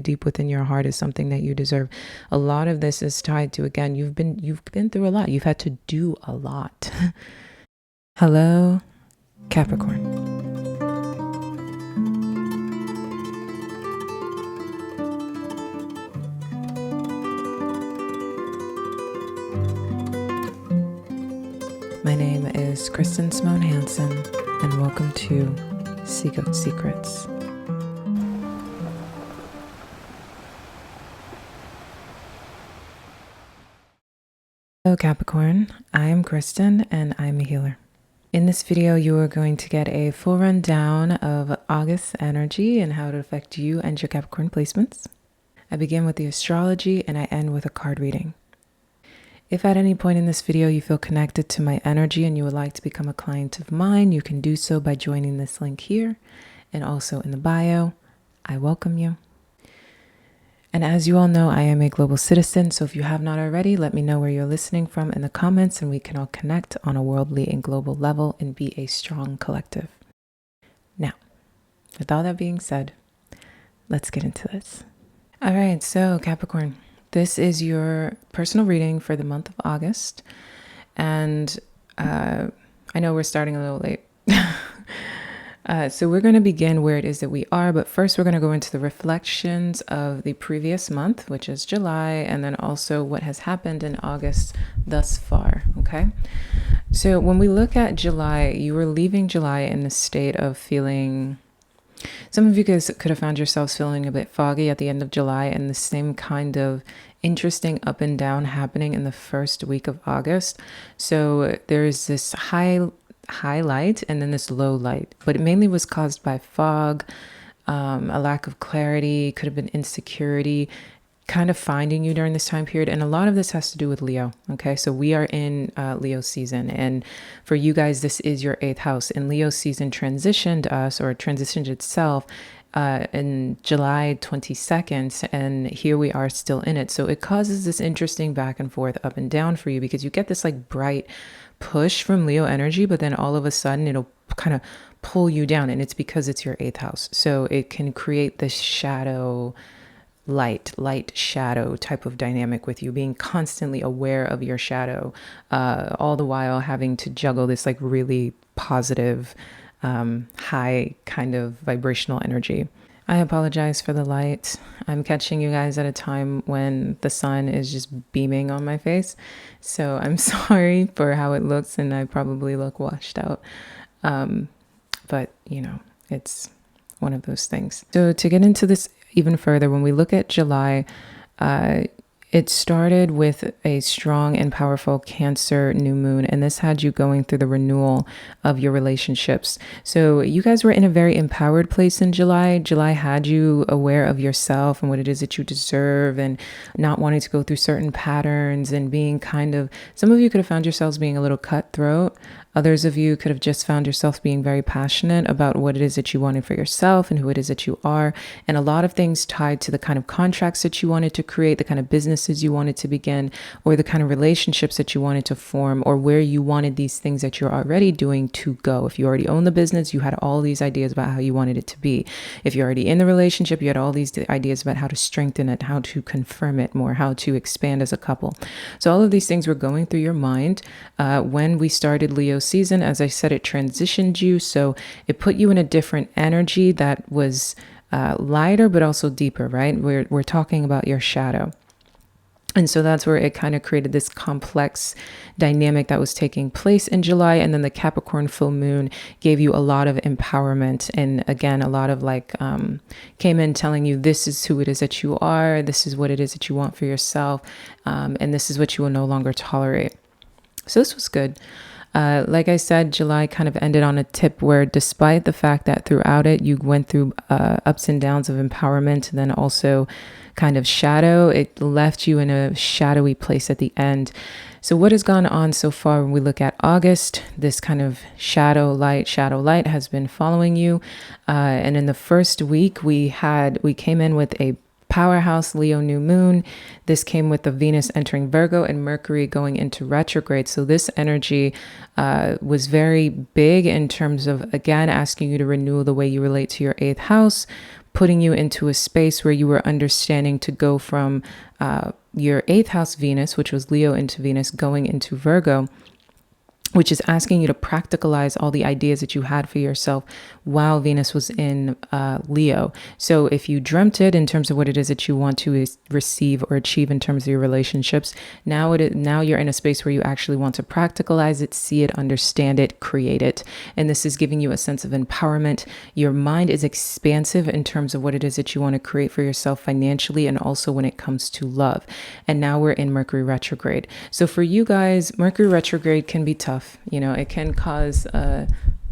deep within your heart is something that you deserve. A lot of this is tied to, again, you've been through a lot. You've had to do a lot. Hello, Capricorn. My name is Kristen Simone Hansen, and welcome to SeaGoat Secrets. Hello Capricorn, I am Kristen and I'm a healer. In this video, you are going to get a full rundown of August's energy and how it affects you and your Capricorn placements. I begin with the astrology and I end with a card reading. If at any point in this video you feel connected to my energy and you would like to become a client of mine, you can do so by joining this link here and also in the bio. I welcome you. And as you all know, I am a global citizen, so if you have not already, let me know where you're listening from in the comments and we can all connect on a worldly and global level and be a strong collective. Now, with all that being said, let's get into this. All right, so Capricorn, this is your personal reading for the month of August. And I know we're starting a little late. So we're going to begin where it is that we are, but first we're going to go into the reflections of the previous month, which is July, and then also what has happened in August thus far, okay? So when we look at July, you were leaving July in the state of feeling, some of you guys could have found yourselves feeling a bit foggy at the end of July, and the same kind of interesting up and down happening in the first week of August. So there's this high light and then this low light, but it mainly was caused by fog, a lack of clarity, could have been insecurity kind of finding you during this time period. And a lot of this has to do with Leo. Okay, so we are in Leo season, and for you guys this is your 8th house, and Leo season transitioned us, or transitioned itself in July 22nd, and here we are still in it. So it causes this interesting back and forth, up and down for you, because you get this like bright push from Leo energy, but then all of a sudden it'll kind of pull you down, and it's because it's your 8th house. So it can create this shadow light shadow type of dynamic with you, being constantly aware of your shadow, all the while having to juggle this like really positive, high kind of vibrational energy. I apologize for the light. I'm catching you guys at a time when the sun is just beaming on my face. So I'm sorry for how it looks, and I probably look washed out. But you know, it's one of those things. So to get into this even further, when we look at July, it started with a strong and powerful Cancer new moon, and this had you going through the renewal of your relationships. So you guys were in a very empowered place in July. July had you aware of yourself and what it is that you deserve, and not wanting to go through certain patterns, and being kind of, some of you could have found yourselves being a little cutthroat. Others of you could have just found yourself being very passionate about what it is that you wanted for yourself and who it is that you are. And a lot of things tied to the kind of contracts that you wanted to create, the kind of businesses you wanted to begin, or the kind of relationships that you wanted to form, or where you wanted these things that you're already doing to go. If you already own the business, you had all these ideas about how you wanted it to be. If you're already in the relationship, you had all these ideas about how to strengthen it, how to confirm it more, how to expand as a couple. So all of these things were going through your mind when we started Leo season. As I said, it transitioned you, so it put you in a different energy that was lighter but also deeper, right? We're talking about your shadow. And so that's where it kind of created this complex dynamic that was taking place in July. And then the Capricorn full moon gave you a lot of empowerment. And again, a lot of like came in telling you, this is who it is that you are. This is what it is that you want for yourself. And this is what you will no longer tolerate. So this was good. Like I said, July kind of ended on a tip where, despite the fact that throughout it you went through ups and downs of empowerment, and then also kind of shadow, it left you in a shadowy place at the end. So what has gone on so far when we look at August, this kind of shadow light has been following you. And in the first week we came in with a powerhouse Leo new moon. This came with the Venus entering Virgo and Mercury going into retrograde. So this energy was very big in terms of, again, asking you to renew the way you relate to your 8th house, putting you into a space where you were understanding to go from your 8th house Venus, which was Leo into Venus, going into Virgo, which is asking you to practicalize all the ideas that you had for yourself while Venus was in Leo. So if you dreamt it in terms of what it is that you want to receive or achieve in terms of your relationships, now you're in a space where you actually want to practicalize it, see it, understand it, create it. And this is giving you a sense of empowerment. Your mind is expansive in terms of what it is that you want to create for yourself financially, and also when it comes to love. And now we're in Mercury retrograde. So for you guys, Mercury retrograde can be tough. It can cause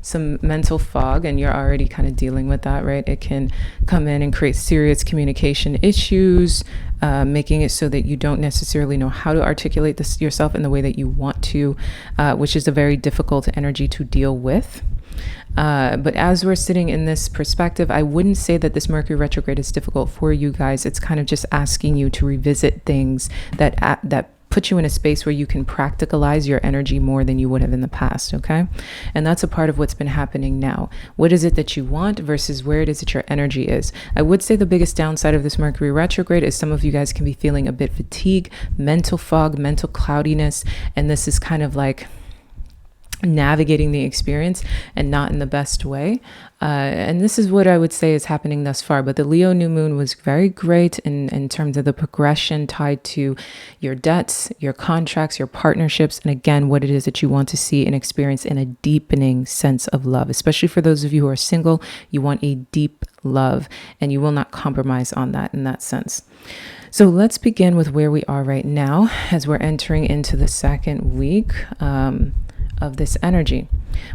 some mental fog, and you're already kind of dealing with that, right? It can come in and create serious communication issues, making it so that you don't necessarily know how to articulate this yourself in the way that you want to, which is a very difficult energy to deal with. But as we're sitting in this perspective, I wouldn't say that this Mercury retrograde is difficult for you guys. It's kind of just asking you to revisit things that put you in a space where you can practicalize your energy more than you would have in the past, okay? And that's a part of what's been happening now. What is it that you want versus where it is that your energy is? I would say the biggest downside of this Mercury retrograde is some of you guys can be feeling a bit fatigue, mental fog, mental cloudiness, and this is kind of like navigating the experience and not in the best way. And this is what I would say is happening thus far. But the Leo new moon was very great in terms of the progression tied to your debts, your contracts, your partnerships, and again, what it is that you want to see and experience in a deepening sense of love. Especially for those of you who are single, you want a deep love, and you will not compromise on that in that sense. So let's begin with where we are right now as we're entering into the second week of this energy.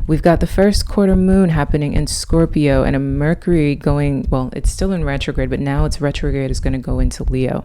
We've got the first quarter moon happening in Scorpio and a Mercury going, well, it's still in retrograde, but now it's retrograde is going to go into Leo.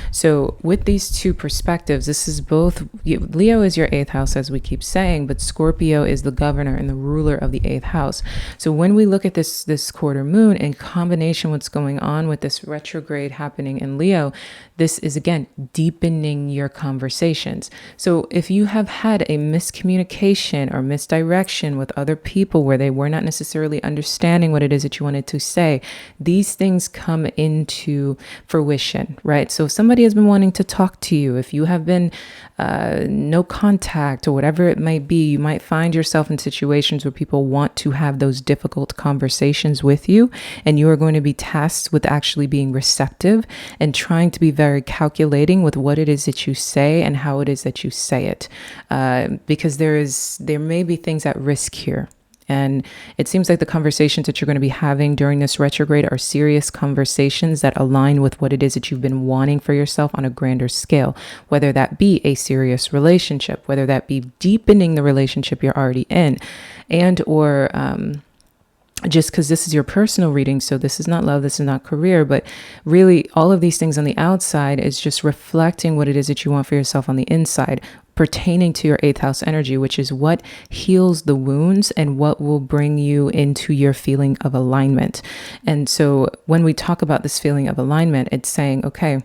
So with these two perspectives, this is both, Leo is your 8th house, as we keep saying, but Scorpio is the governor and the ruler of the 8th house. So when we look at this quarter moon in combination what's going on with this retrograde happening in Leo, this is again deepening your conversations. So if you have had a miscommunication or misdirection with other people where they were not necessarily understanding what it is that you wanted to say, these things come into fruition, right? So if somebody has been wanting to talk to you, if you have been no contact or whatever it might be, you might find yourself in situations where people want to have those difficult conversations with you, and you are going to be tasked with actually being receptive and trying to be very calculating with what it is that you say and how it is that you say it, because there may be things at risk here. And it seems like the conversations that you're going to be having during this retrograde are serious conversations that align with what it is that you've been wanting for yourself on a grander scale, whether that be a serious relationship, whether that be deepening the relationship you're already in, and or just because this is your personal reading, so this is not love, this is not career, but really all of these things on the outside is just reflecting what it is that you want for yourself on the inside, pertaining to your 8th house energy, which is what heals the wounds and what will bring you into your feeling of alignment. And so when we talk about this feeling of alignment, it's saying, okay,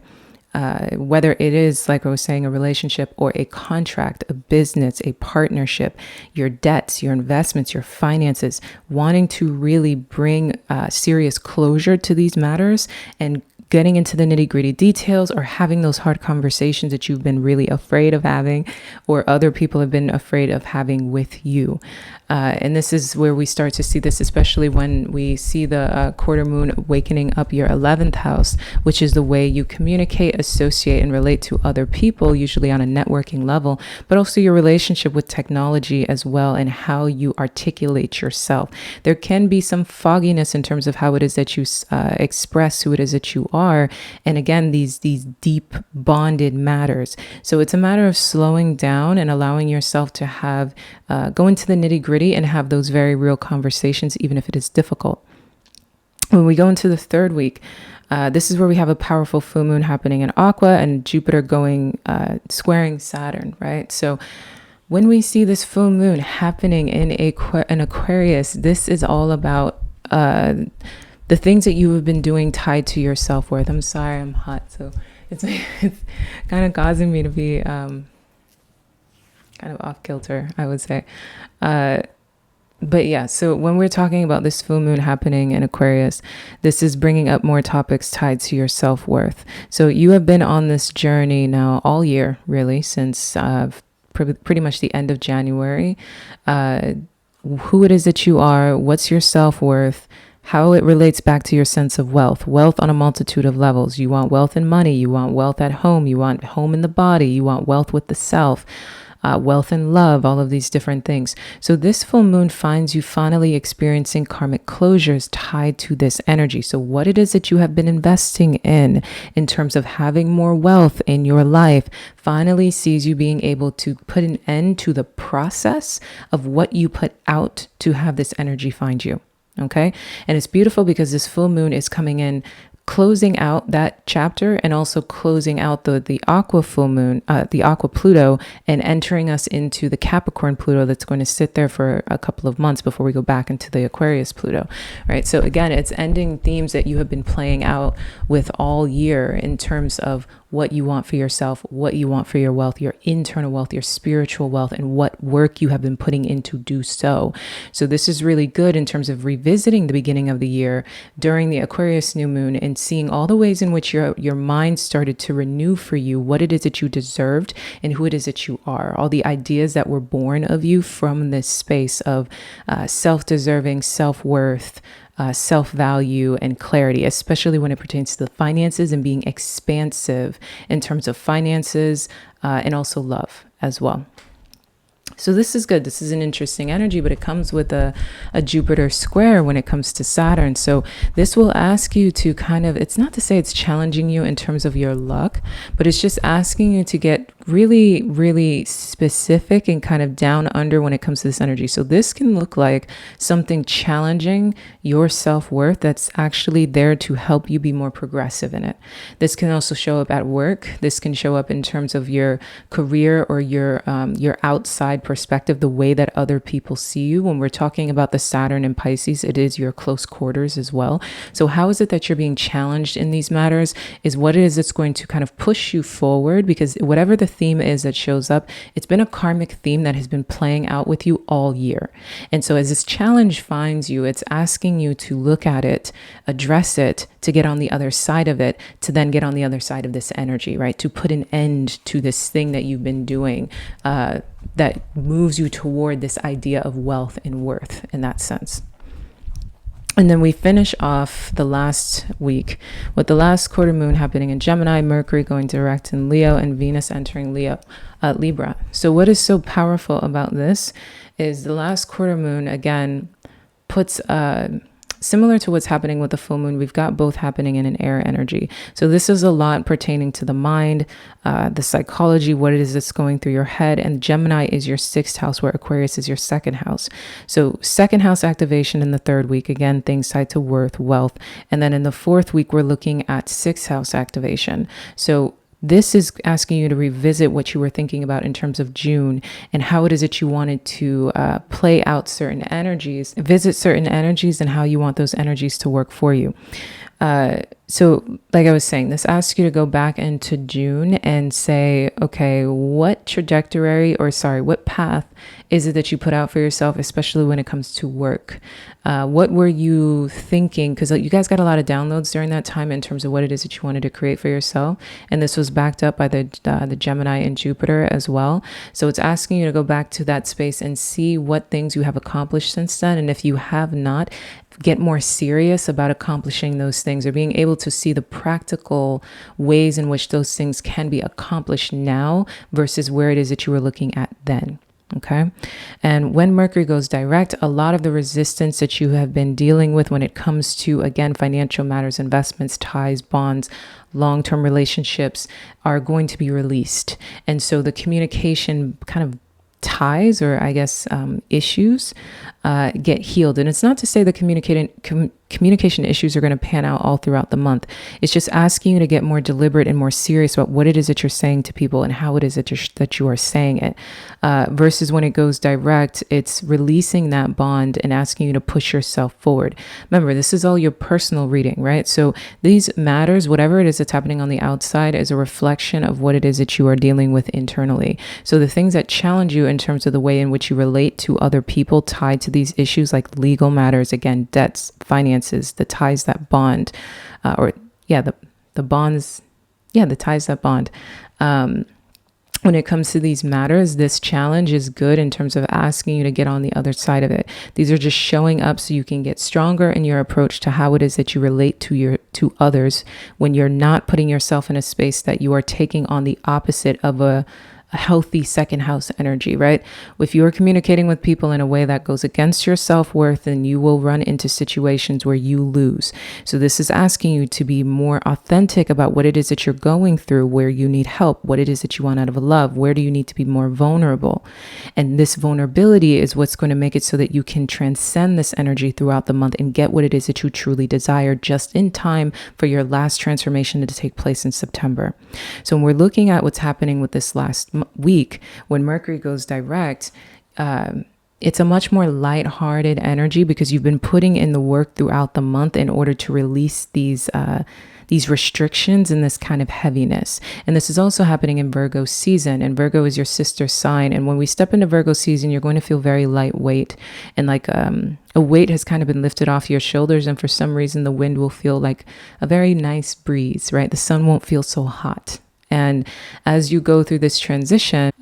whether it is, like I was saying, a relationship or a contract, a business, a partnership, your debts, your investments, your finances, wanting to really bring serious closure to these matters and getting into the nitty-gritty details, or having those hard conversations that you've been really afraid of having, or other people have been afraid of having with you. And this is where we start to see this, especially when we see the quarter moon awakening up your 11th house, which is the way you communicate, associate, and relate to other people, usually on a networking level, but also your relationship with technology as well, and how you articulate yourself. There can be some fogginess in terms of how it is that you express who it is that you are. And again, these deep bonded matters. So it's a matter of slowing down and allowing yourself to have, go into the nitty gritty and have those very real conversations, even if it is difficult. When we go into the third week, this is where we have a powerful full moon happening in Aqua and Jupiter going, squaring Saturn, right? So when we see this full moon happening in Aquarius, this is all about the things that you have been doing tied to your self-worth. I'm sorry, I'm hot, so it's kind of causing me to be kind of off kilter, I would say. But yeah, so when we're talking about this full moon happening in Aquarius, this is bringing up more topics tied to your self-worth. So you have been on this journey now all year, really, since pretty much the end of January. Who it is that you are, what's your self-worth, how it relates back to your sense of wealth on a multitude of levels. You want wealth in money, you want wealth at home, you want home in the body, you want wealth with the self. Wealth and love, all of these different things. So this full moon finds you finally experiencing karmic closures tied to this energy. So what it is that you have been investing in terms of having more wealth in your life, finally sees you being able to put an end to the process of what you put out to have this energy find you. Okay. And it's beautiful because this full moon is coming in, closing out that chapter and also closing out the aqua full moon, the aqua Pluto, and entering us into the Capricorn Pluto that's going to sit there for a couple of months before we go back into the Aquarius Pluto, right? So again, it's ending themes that you have been playing out with all year in terms of what you want for yourself, what you want for your wealth, your internal wealth, your spiritual wealth, and what work you have been putting in to do so. So this is really good in terms of revisiting the beginning of the year during the Aquarius new moon and seeing all the ways in which your mind started to renew for you what it is that you deserved and who it is that you are. All the ideas that were born of you from this space of self-deserving, self-worth, self-value and clarity, especially when it pertains to the finances and being expansive in terms of finances and also love as well. So this is good. This is an interesting energy, but it comes with a Jupiter square when it comes to Saturn. So this will ask you to kind of, it's not to say it's challenging you in terms of your luck, but it's just asking you to get really, really specific and kind of down under when it comes to this energy. So this can look like something challenging your self-worth that's actually there to help you be more progressive in it. This can also show up at work. This can show up in terms of your career or your outside perspective, the way that other people see you. When we're talking about the Saturn and Pisces, it is your close quarters as well. So how is it that you're being challenged in these matters is what it is that's going to kind of push you forward, because whatever the theme is that shows up, it's been a karmic theme that has been playing out with you all year. And so as this challenge finds you, it's asking you to look at it, address it, to get on the other side of it, to then get on the other side of this energy, right? To put an end to this thing that you've been doing that moves you toward this idea of wealth and worth in that sense. And then we finish off the last week with the last quarter moon happening in Gemini, Mercury going direct in Leo, and Venus entering Libra. So what is so powerful about this is the last quarter moon, again, puts similar to what's happening with the full moon, we've got both happening in an air energy. So this is a lot pertaining to the mind, the psychology, what it is that's going through your head. And Gemini is your 6th house, where Aquarius is your 2nd house. So 2nd house activation in the 3rd week, again, things tied to worth, wealth. And then in the 4th week, we're looking at 6th house activation. So this is asking you to revisit what you were thinking about in terms of June and how it is that you wanted to play out certain energies, visit certain energies, and how you want those energies to work for you. So like I was saying, this asks you to go back into June and say, okay, what path is it that you put out for yourself, especially when it comes to work? What were you thinking? Because you guys got a lot of downloads during that time in terms of what it is that you wanted to create for yourself. And this was backed up by the Gemini and Jupiter as well. So it's asking you to go back to that space and see what things you have accomplished since then. And if you have not, get more serious about accomplishing those things, or being able to see the practical ways in which those things can be accomplished now versus where it is that you were looking at then. Okay. And when Mercury goes direct, a lot of the resistance that you have been dealing with when it comes to, again, financial matters, investments, ties, bonds, long-term relationships are going to be released. And so the communication kind of ties, or I guess issues, get healed. And it's not to say the communication issues are going to pan out all throughout the month. It's just asking you to get more deliberate and more serious about what it is that you're saying to people and how it is that you are saying it. Versus when it goes direct, it's releasing that bond and asking you to push yourself forward. Remember, this is all your personal reading, right? So these matters, whatever it is that's happening on the outside, is a reflection of what it is that you are dealing with internally. So the things that challenge you in terms of the way in which you relate to other people tied to these issues, like legal matters, again, debts, finances, the ties that bond, the bonds, the ties that bond. When it comes to these matters, this challenge is good in terms of asking you to get on the other side of it. These are just showing up so you can get stronger in your approach to how it is that you relate to others when you're not putting yourself in a space that you are taking on the opposite of a healthy second house energy, right? If you're communicating with people in a way that goes against your self-worth, then you will run into situations where you lose. So this is asking you to be more authentic about what it is that you're going through, where you need help, what it is that you want out of love, where do you need to be more vulnerable. And this vulnerability is what's going to make it so that you can transcend this energy throughout the month and get what it is that you truly desire just in time for your last transformation to take place in September. So when we're looking at what's happening with this last week, when Mercury goes direct, it's a much more lighthearted energy because you've been putting in the work throughout the month in order to release these restrictions and this kind of heaviness. And this is also happening in Virgo season, and Virgo is your sister sign. And when we step into Virgo season, you're going to feel very lightweight, and like a weight has kind of been lifted off your shoulders. And for some reason, the wind will feel like a very nice breeze, right? The sun won't feel so hot. And as you go through this transition,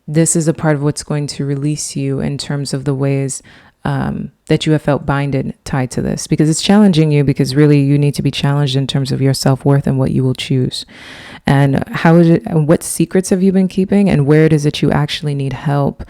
this is a part of what's going to release you in terms of the ways that you have felt binded tied to this, because it's challenging you, because really you need to be challenged in terms of your self-worth and what you will choose. And what secrets have you been keeping, and where it is that you actually need help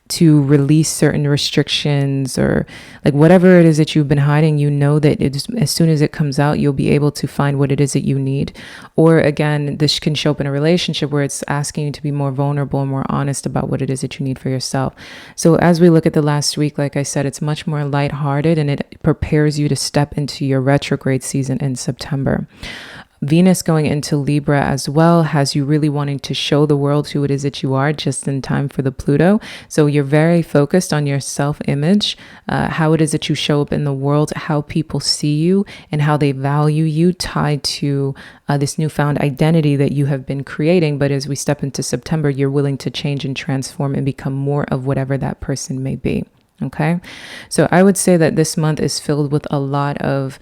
to release certain restrictions, or like whatever it is that you've been hiding, you know that as soon as it comes out, you'll be able to find what it is that you need. Or again, this can show up in a relationship where it's asking you to be more vulnerable and more honest about what it is that you need for yourself. So as we look at the last week, like I said, it's much more lighthearted, and it prepares you to step into your retrograde season in September. Venus going into Libra as well has you really wanting to show the world who it is that you are just in time for the Pluto. So you're very focused on your self-image, how it is that you show up in the world, how people see you, and how they value you, tied to this newfound identity that you have been creating. But as we step into September, you're willing to change and transform and become more of whatever that person may be. Okay. So I would say that this month is filled with a lot of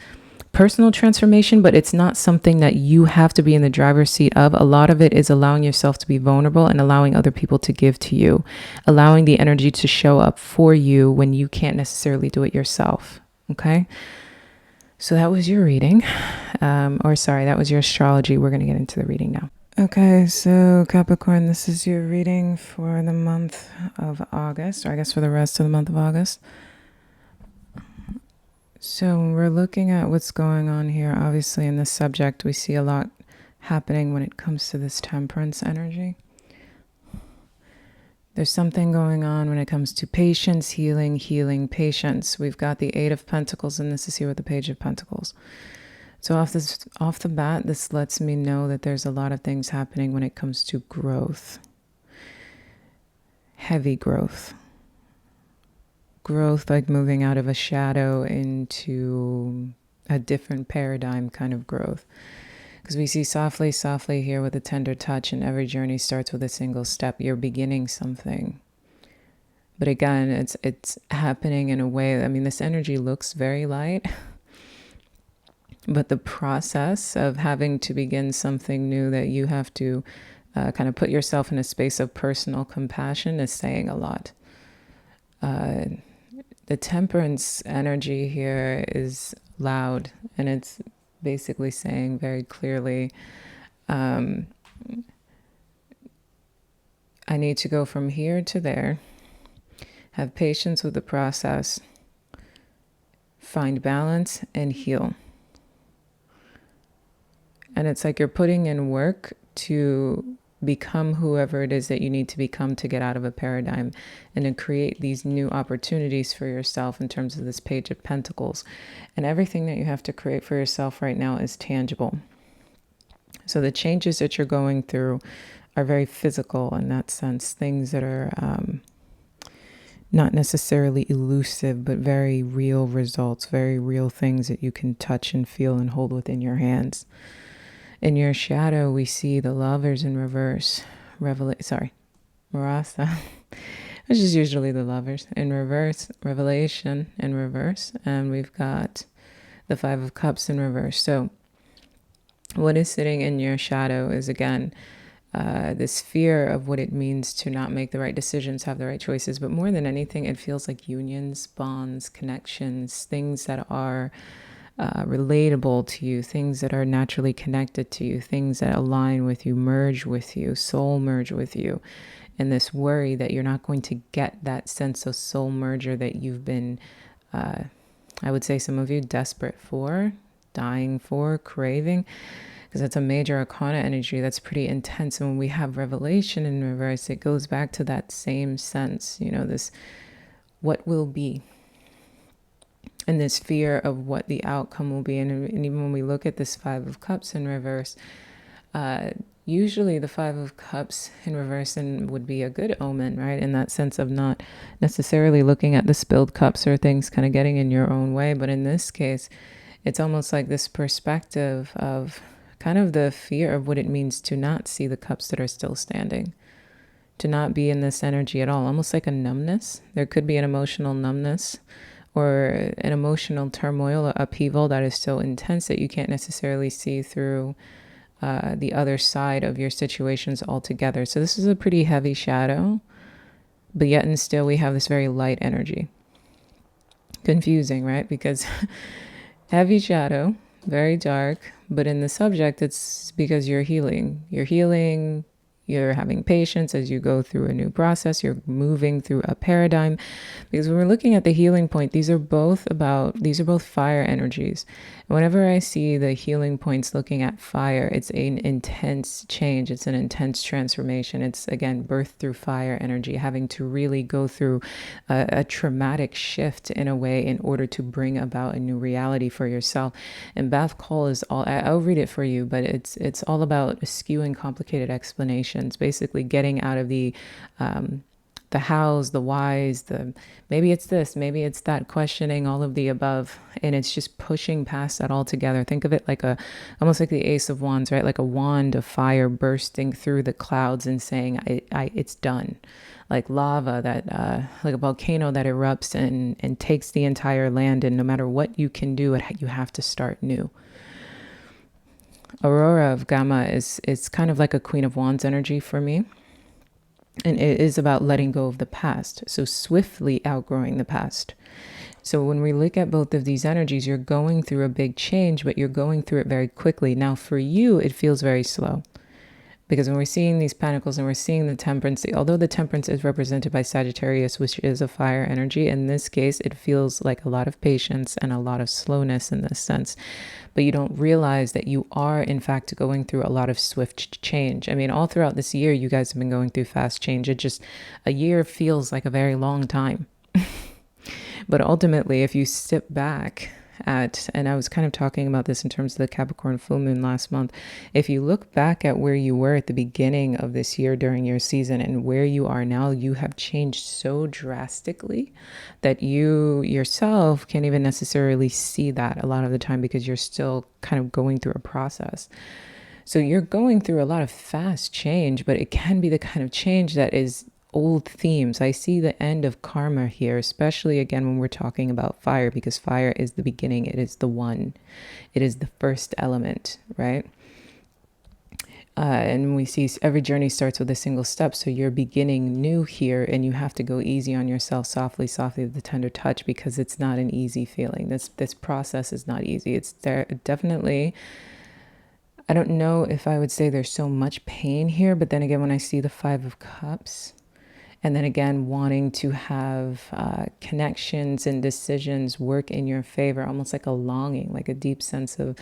personal transformation, but it's not something that you have to be in the driver's seat of. A lot of it is allowing yourself to be vulnerable and allowing other people to give to you, allowing the energy to show up for you when you can't necessarily do it yourself. Okay. So that was your reading, that was your astrology. We're going to get into the reading now. Okay, so Capricorn, this is your reading for the month of August, or I guess for the rest of the month of August. So when we're looking at what's going on here, obviously in this subject, we see a lot happening when it comes to this temperance energy. There's something going on when it comes to patience, healing, patience. We've got the Eight of Pentacles, and this is here with the Page of Pentacles. So off the bat, this lets me know that there's a lot of things happening when it comes to growth. Heavy growth. Growth, like moving out of a shadow into a different paradigm kind of growth. Because we see softly here with a tender touch, and every journey starts with a single step. You're beginning something. But again, it's happening in a way, I mean, this energy looks very light, but the process of having to begin something new that you have to kind of put yourself in a space of personal compassion is saying a lot. The temperance energy here is loud, and it's basically saying very clearly, I need to go from here to there, have patience with the process, find balance, and heal. And it's like you're putting in work to become whoever it is that you need to become to get out of a paradigm and to create these new opportunities for yourself in terms of this Page of Pentacles. And everything that you have to create for yourself right now is tangible. So the changes that you're going through are very physical in that sense, things that are not necessarily elusive, but very real results, very real things that you can touch and feel and hold within your hands. In your shadow, we see the Lovers in reverse. Marasa, which is usually the Lovers in reverse, Revelation in reverse, and we've got the Five of Cups in reverse. So what is sitting in your shadow is, again, this fear of what it means to not make the right decisions, have the right choices. But more than anything, it feels like unions, bonds, connections, things that are relatable to you, things that are naturally connected to you, things that align with you, merge with you, soul merge with you. And this worry that you're not going to get that sense of soul merger that you've been, I would say some of you, desperate for, dying for, craving, because that's a major arcana energy that's pretty intense. And when we have Revelation in reverse, it goes back to that same sense, this what will be, and this fear of what the outcome will be. And even when we look at this Five of Cups in reverse, usually the Five of Cups in reverse would be a good omen, right? In that sense of not necessarily looking at the spilled cups or things kind of getting in your own way. But in this case, it's almost like this perspective of kind of the fear of what it means to not see the cups that are still standing, to not be in this energy at all, almost like a numbness. There could be an emotional numbness or an emotional turmoil or upheaval that is so intense that you can't necessarily see through the other side of your situations altogether. So this is a pretty heavy shadow, but yet and still we have this very light energy. Confusing, right? Because heavy shadow, very dark, but in the subject, it's because you're healing. You're healing, you're having patience as you go through a new process, you're moving through a paradigm. Because when we're looking at the healing point, these are both fire energies. And whenever I see the healing points looking at fire, it's an intense change. It's an intense transformation. It's, again, birth through fire energy, having to really go through a traumatic shift in a way in order to bring about a new reality for yourself. And Beth Cole is I'll read it for you, but it's all about eschewing complicated explanations, basically getting out of the hows, the whys, maybe it's this, maybe it's that, questioning all of the above. And it's just pushing past that altogether. Think of it like almost like the Ace of Wands, right? Like a wand of fire bursting through the clouds and saying, it's done. Like lava like a volcano that erupts and takes the entire land. And no matter what you can do, you have to start new. Aurora of Gamma is kind of like a Queen of Wands energy for me. And it is about letting go of the past. So swiftly outgrowing the past. So when we look at both of these energies, you're going through a big change, but you're going through it very quickly. Now for you, it feels very slow. Because when we're seeing these pentacles and we're seeing the temperance, although the temperance is represented by Sagittarius, which is a fire energy, in this case, it feels like a lot of patience and a lot of slowness in this sense. But you don't realize that you are, in fact, going through a lot of swift change. I mean, all throughout this year, you guys have been going through fast change. A year feels like a very long time. But ultimately, if you step back and I was kind of talking about this in terms of the Capricorn full moon last month, if you look back at where you were at the beginning of this year during your season and where you are now, you have changed so drastically that you yourself can't even necessarily see that a lot of the time because you're still kind of going through a process. So you're going through a lot of fast change, but it can be the kind of change that is old themes. I see the end of karma here, especially again when we're talking about fire, because fire is the beginning. It is the one. It is the first element, right? And we see every journey starts with a single step. So you're beginning new here and you have to go easy on yourself, softly with the tender touch, because it's not an easy feeling. This process is not easy. It's there definitely. I don't know if I would say there's so much pain here, but then again, when I see the Five of Cups, and then again, wanting to have connections and decisions work in your favor, almost like a longing, like a deep sense of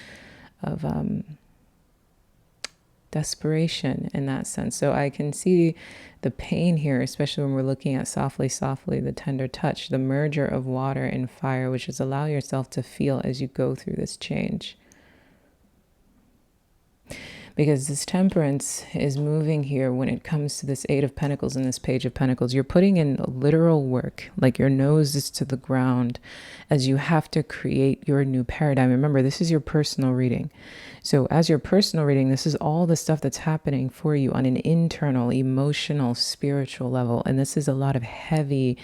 desperation in that sense. So I can see the pain here, especially when we're looking at softly, softly, the tender touch, the merger of water and fire, which is allow yourself to feel as you go through this change. Because this temperance is moving here when it comes to this Eight of Pentacles and this Page of Pentacles. You're putting in literal work, like your nose is to the ground as you have to create your new paradigm. Remember, this is your personal reading. So as your personal reading, this is all the stuff that's happening for you on an internal, emotional, spiritual level. And this is a lot of heavy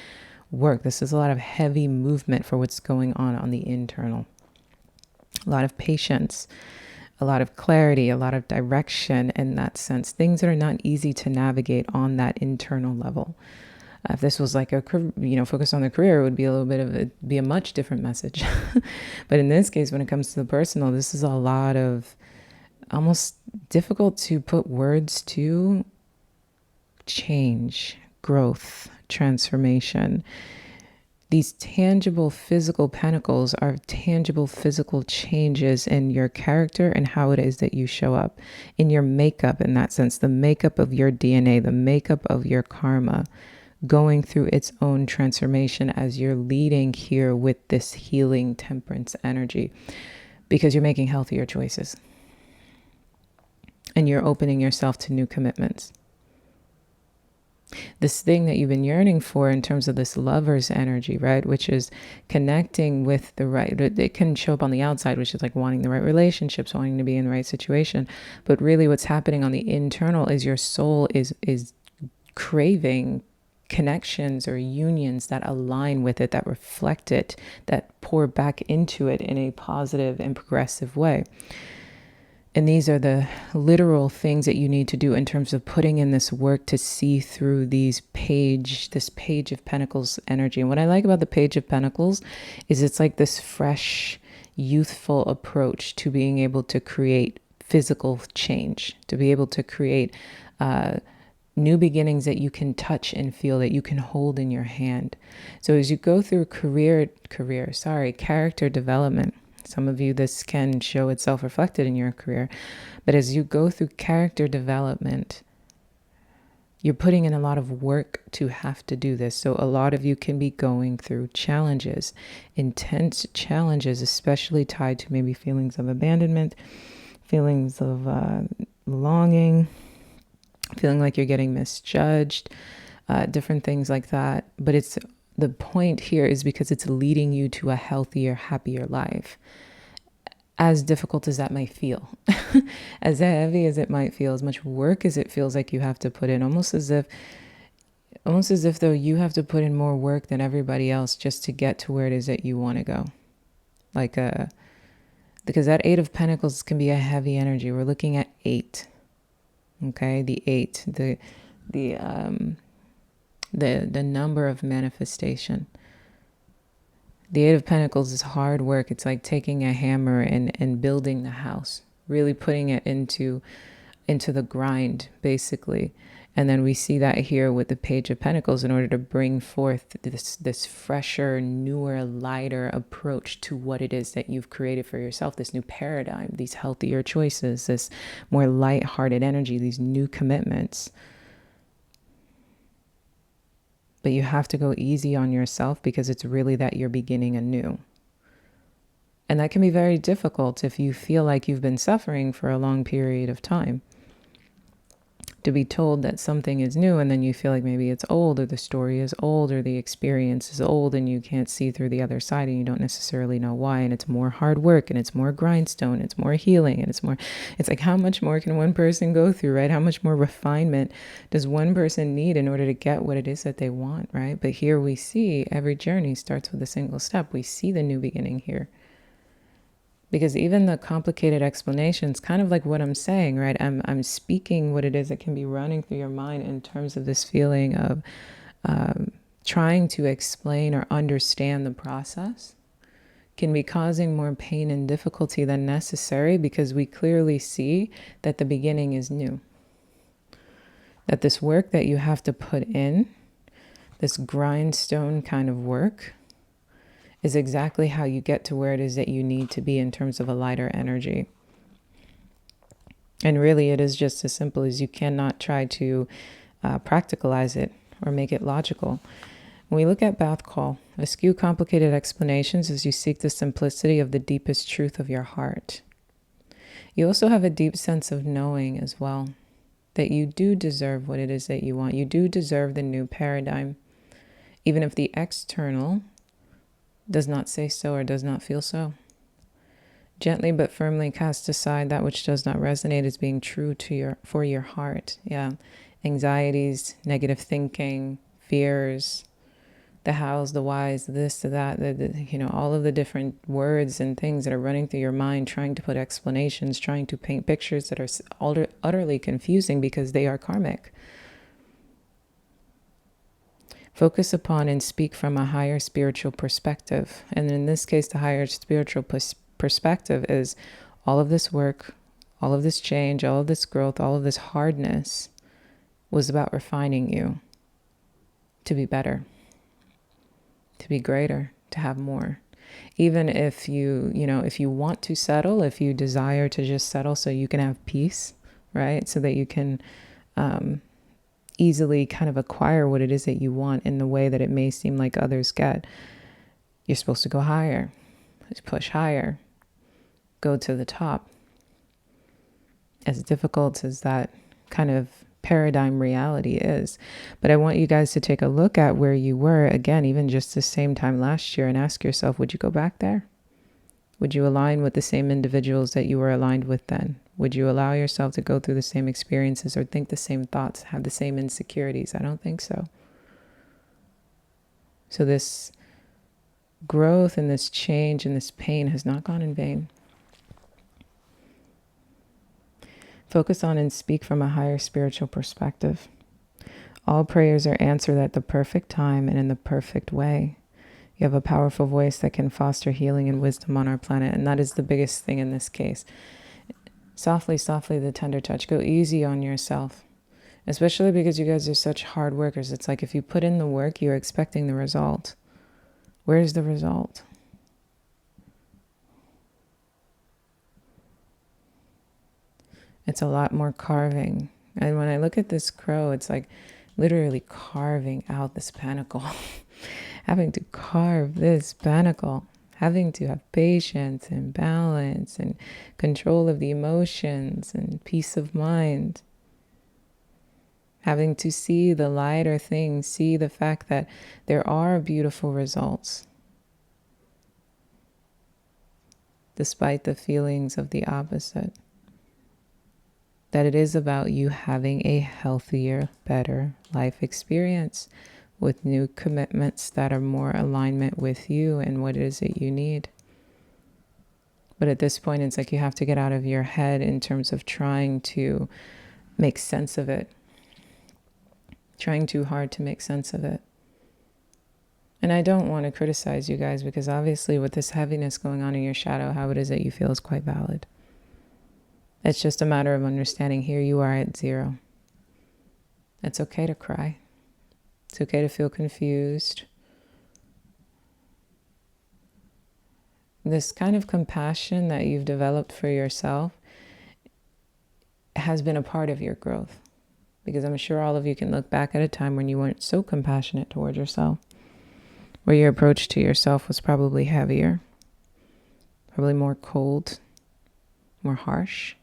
work. This is a lot of heavy movement for what's going on the internal. A lot of patience, a lot of clarity, a lot of direction in that sense. Things that are not easy to navigate on that internal level. If this was like a, focus on the career, it would be a little bit of be a much different message. But in this case, when it comes to the personal, this is a lot of almost difficult to put words to: change, growth, transformation. These tangible physical pentacles are tangible physical changes in your character and how it is that you show up in your makeup, in that sense, the makeup of your DNA, the makeup of your karma, going through its own transformation as you're leading here with this healing temperance energy, because you're making healthier choices and you're opening yourself to new commitments. This thing that you've been yearning for in terms of this lover's energy, right? Which is connecting with the right, it can show up on the outside, which is like wanting the right relationships, wanting to be in the right situation. But really what's happening on the internal is your soul is craving connections or unions that align with it, that reflect it, that pour back into it in a positive and progressive way. And these are the literal things that you need to do in terms of putting in this work to see through this Page of Pentacles energy. And what I like about the Page of Pentacles is it's like this fresh, youthful approach to being able to create physical change, to be able to create new beginnings that you can touch and feel, that you can hold in your hand. So as you go through character development, some of you, this can show itself reflected in your career. But as you go through character development, you're putting in a lot of work to have to do this. So a lot of you can be going through challenges, intense challenges, especially tied to maybe feelings of abandonment, feelings of longing, feeling like you're getting misjudged, different things like that. But the point here is because it's leading you to a healthier, happier life. As difficult as that might feel, as heavy as it might feel, as much work as it feels like you have to put in, almost as if though you have to put in more work than everybody else just to get to where it is that you want to go. Because that Eight of Pentacles can be a heavy energy. We're looking at 8. Okay, the 8, the number of manifestation. The Eight of Pentacles is hard work. It's like taking a hammer and building the house, really putting it into the grind, basically. And then we see that here with the Page of Pentacles in order to bring forth this fresher, newer, lighter approach to what it is that you've created for yourself, this new paradigm, these healthier choices, this more light-hearted energy, these new commitments. But you have to go easy on yourself because it's really that you're beginning anew. And that can be very difficult if you feel like you've been suffering for a long period of time. To be told that something is new and then you feel like maybe it's old, or the story is old, or the experience is old, and you can't see through the other side and you don't necessarily know why. And it's more hard work, and it's more grindstone, it's more healing, and it's like, how much more can one person go through, right? How much more refinement does one person need in order to get what it is that they want, right? But here we see every journey starts with a single step. We see the new beginning here. Because even the complicated explanations, kind of like what I'm saying, right? I'm speaking what it is that can be running through your mind in terms of this feeling of trying to explain or understand the process can be causing more pain and difficulty than necessary, because we clearly see that the beginning is new. That this work that you have to put in, this grindstone kind of work, is exactly how you get to where it is that you need to be in terms of a lighter energy. And really, it is just as simple as you cannot try to practicalize it or make it logical. When we look at Bath Call, eschew complicated explanations as you seek the simplicity of the deepest truth of your heart. You also have a deep sense of knowing as well, that you do deserve what it is that you want. You do deserve the new paradigm, even if the external does not say so or does not feel so. Gently but firmly cast aside that which does not resonate as being true to for your heart. Yeah, anxieties, negative thinking, fears, the hows, the whys, this, the that, all of the different words and things that are running through your mind, trying to put explanations, trying to paint pictures that are utterly confusing because they are karmic. Focus upon and speak from a higher spiritual perspective. And in this case, the higher spiritual perspective is all of this work, all of this change, all of this growth, all of this hardness was about refining you to be better, to be greater, to have more. Even if if you want to settle, if you desire to just settle so you can have peace, right? So that you can easily kind of acquire what it is that you want in the way that it may seem like others get. You're supposed to go higher, push higher, go to the top. As difficult as that kind of paradigm reality is. But I want you guys to take a look at where you were, again, even just the same time last year, and ask yourself, would you go back there? Would you align with the same individuals that you were aligned with then? Would you allow yourself to go through the same experiences or think the same thoughts, have the same insecurities? I don't think so. So this growth and this change and this pain has not gone in vain. Focus on and speak from a higher spiritual perspective. All prayers are answered at the perfect time and in the perfect way. You have a powerful voice that can foster healing and wisdom on our planet, and that is the biggest thing in this case. Softly, softly, the tender touch. Go easy on yourself, especially because you guys are such hard workers. It's like if you put in the work, you're expecting the result. Where's the result? It's a lot more carving. And when I look at this crow, it's like literally carving out this pentacle. Having to carve this pentacle. Having to have patience and balance and control of the emotions and peace of mind. Having to see the lighter things, see the fact that there are beautiful results. Despite the feelings of the opposite. That it is about you having a healthier, better life experience with new commitments that are more alignment with you and what it is that you need. But at this point, it's like you have to get out of your head in terms of trying to make sense of it. Trying too hard to make sense of it. And I don't want to criticize you guys because obviously with this heaviness going on in your shadow, how it is that you feel is quite valid. It's just a matter of understanding here you are at 0. It's okay to cry. It's okay to feel confused. This kind of compassion that you've developed for yourself has been a part of your growth. Because I'm sure all of you can look back at a time when you weren't so compassionate toward yourself. Where your approach to yourself was probably heavier. Probably more cold. More harsh.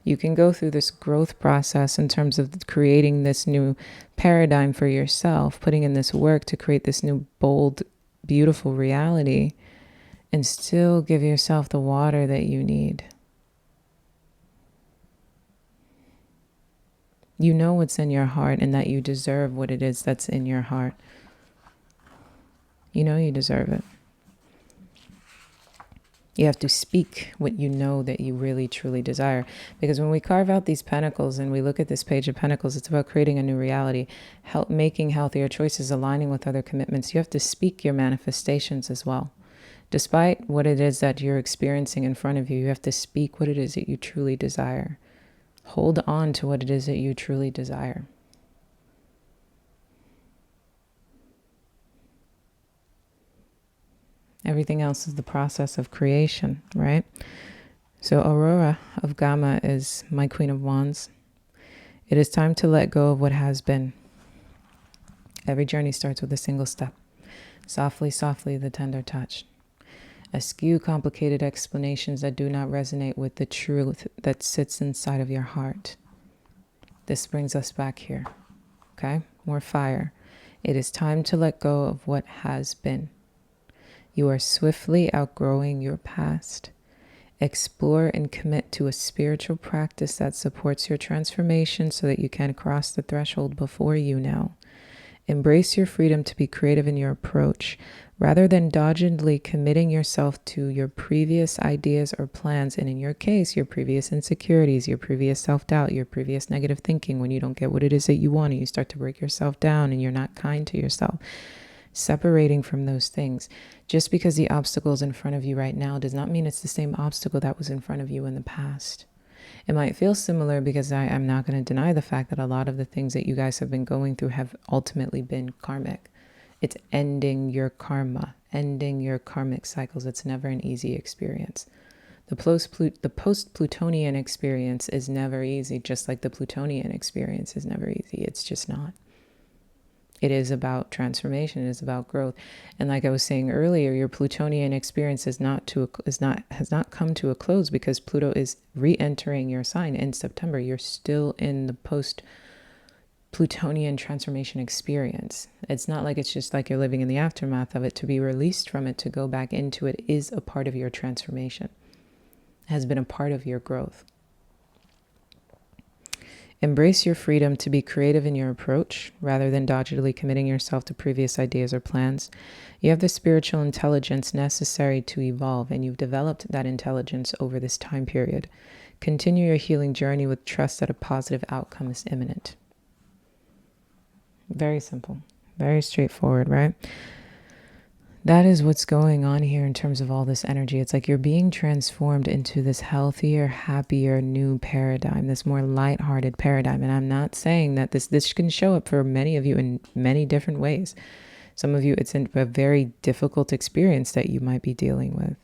You can go through this growth process in terms of creating this new paradigm for yourself, putting in this work to create this new bold, beautiful reality, and still give yourself the water that you need. You know what's in your heart and that you deserve what it is that's in your heart. You know you deserve it. You have to speak what you know that you really, truly desire. Because when we carve out these pentacles and we look at this page of pentacles, it's about creating a new reality, making healthier choices, aligning with other commitments. You have to speak your manifestations as well. Despite what it is that you're experiencing in front of you, you have to speak what it is that you truly desire. Hold on to what it is that you truly desire. Everything else is the process of creation, right? So Aurora of Gamma is my Queen of Wands. It is time to let go of what has been. Every journey starts with a single step. Softly, softly, the tender touch. Eschew complicated explanations that do not resonate with the truth that sits inside of your heart. This brings us back here. Okay? More fire. It is time to let go of what has been. You are swiftly outgrowing your past. Explore and commit to a spiritual practice that supports your transformation so that you can cross the threshold before you now. Embrace your freedom to be creative in your approach, rather than doggedly committing yourself to your previous ideas or plans, and in your case, your previous insecurities, your previous self-doubt, your previous negative thinking. When you don't get what it is that you want, and you start to break yourself down and you're not kind to yourself. Separating from those things. Just because the obstacle is in front of you right now does not mean it's the same obstacle that was in front of you in the past. It might feel similar because I'm not going to deny the fact that a lot of the things that you guys have been going through have ultimately been karmic. It's ending your karma, ending your karmic cycles. It's never an easy experience. The post-Plutonian experience is never easy, just like the Plutonian experience is never easy. It's just not. It is about transformation. It is about growth. And like I was saying earlier, your Plutonian experience has not come to a close because Pluto is re-entering your sign in September. You're still in the post-Plutonian transformation experience. It's not like it's just like you're living in the aftermath of it. To be released from it, to go back into it, is a part of your transformation. It has been a part of your growth. Embrace your freedom to be creative in your approach, rather than doggedly committing yourself to previous ideas or plans. You have the spiritual intelligence necessary to evolve, and you've developed that intelligence over this time period. Continue your healing journey with trust that a positive outcome is imminent. Very simple, very straightforward, right? That is what's going on here in terms of all this energy. It's like you're being transformed into this healthier, happier, new paradigm, this more lighthearted paradigm. And I'm not saying that this can show up for many of you in many different ways. Some of you, it's a very difficult experience that you might be dealing with.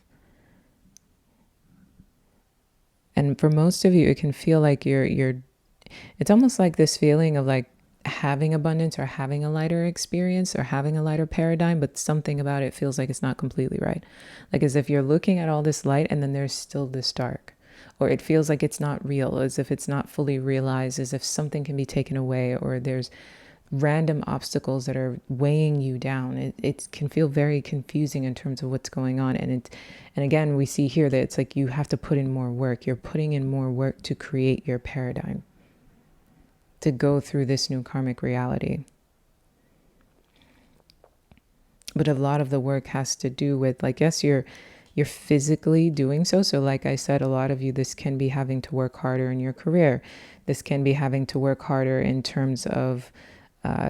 And for most of you, it can feel like it's almost like this feeling of like having abundance or having a lighter experience or having a lighter paradigm, but something about it feels like it's not completely right. Like as if you're looking at all this light and then there's still this dark, or it feels like it's not real, as if it's not fully realized, as if something can be taken away, or there's random obstacles that are weighing you down. It can feel very confusing in terms of what's going on. And again, we see here that it's like you have to put in more work. You're putting in more work to create your paradigm, to go through this new karmic reality. But a lot of the work has to do with, like, yes, you're physically doing so. So like I said, a lot of you, this can be having to work harder in your career. This can be having to work harder in terms of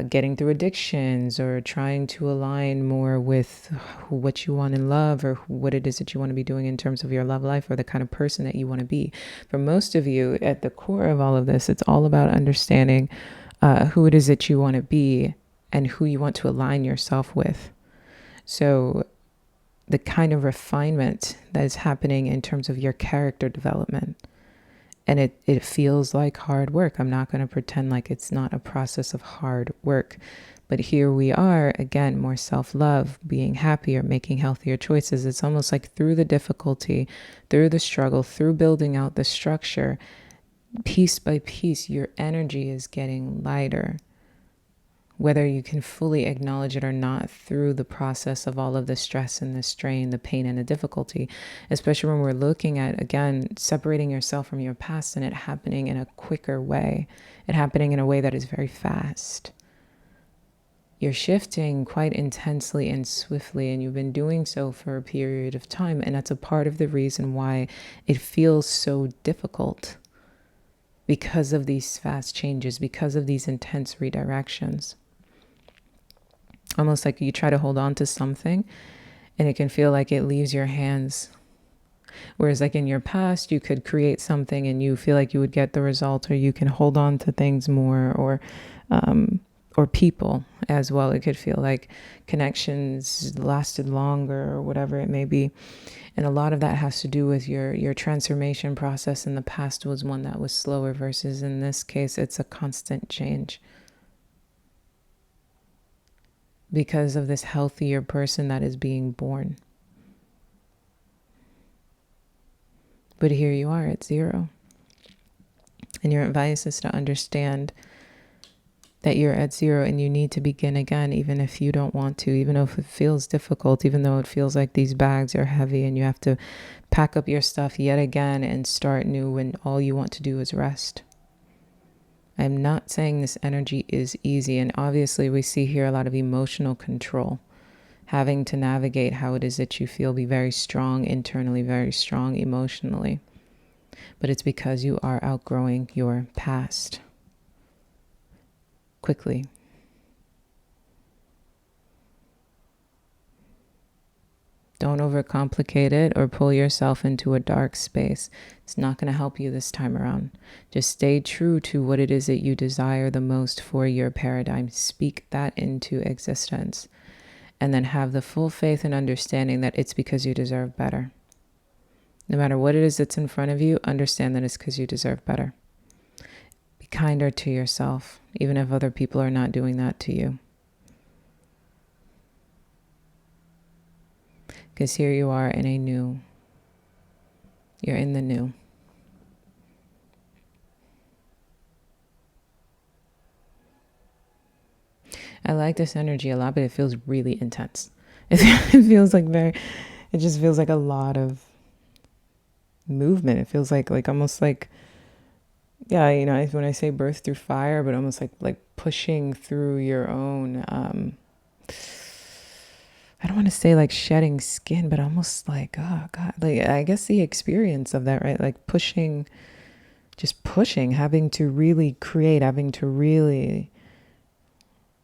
getting through addictions, or trying to align more with what you want in love, or what it is that you want to be doing in terms of your love life, or the kind of person that you want to be. For most of you, at the core of all of this, it's all about understanding who it is that you want to be and who you want to align yourself with. So the kind of refinement that is happening in terms of your character development. And it feels like hard work. I'm not going to pretend like it's not a process of hard work. But here we are, again, more self-love, being happier, making healthier choices. It's almost like through the difficulty, through the struggle, through building out the structure, piece by piece, your energy is getting lighter. Whether you can fully acknowledge it or not, through the process of all of the stress and the strain, the pain and the difficulty, especially when we're looking at, again, separating yourself from your past and it happening in a quicker way, it happening in a way that is very fast. You're shifting quite intensely and swiftly, and you've been doing so for a period of time. And that's a part of the reason why it feels so difficult, because of these fast changes, because of these intense redirections. Almost like you try to hold on to something and it can feel like it leaves your hands. Whereas like in your past, you could create something and you feel like you would get the result, or you can hold on to things more, or or people as well. It could feel like connections lasted longer or whatever it may be. And a lot of that has to do with your transformation process in the past was one that was slower versus in this case, it's a constant change. Because of this healthier person that is being born. But here you are at 0. And your advice is to understand that you're at 0 and you need to begin again, even if you don't want to, even if it feels difficult, even though it feels like these bags are heavy and you have to pack up your stuff yet again and start new when all you want to do is rest. I'm not saying this energy is easy. And obviously we see here a lot of emotional control, having to navigate how it is that you feel, be very strong internally, very strong emotionally. But it's because you are outgrowing your past quickly. Don't overcomplicate it or pull yourself into a dark space. It's not going to help you this time around. Just stay true to what it is that you desire the most for your paradigm. Speak that into existence. And then have the full faith and understanding that it's because you deserve better. No matter what it is that's in front of you, understand that it's because you deserve better. Be kinder to yourself, even if other people are not doing that to you. Because here you are in a new. You're in the new. I like this energy a lot, but it feels really intense. It feels like it just feels like a lot of movement. It feels like almost like, yeah, you know, when I say birth through fire, but almost like pushing through your own, I don't want to say like shedding skin, but almost like, oh God, like I guess the experience of that, right? Like pushing, just pushing, having to really create, having to really,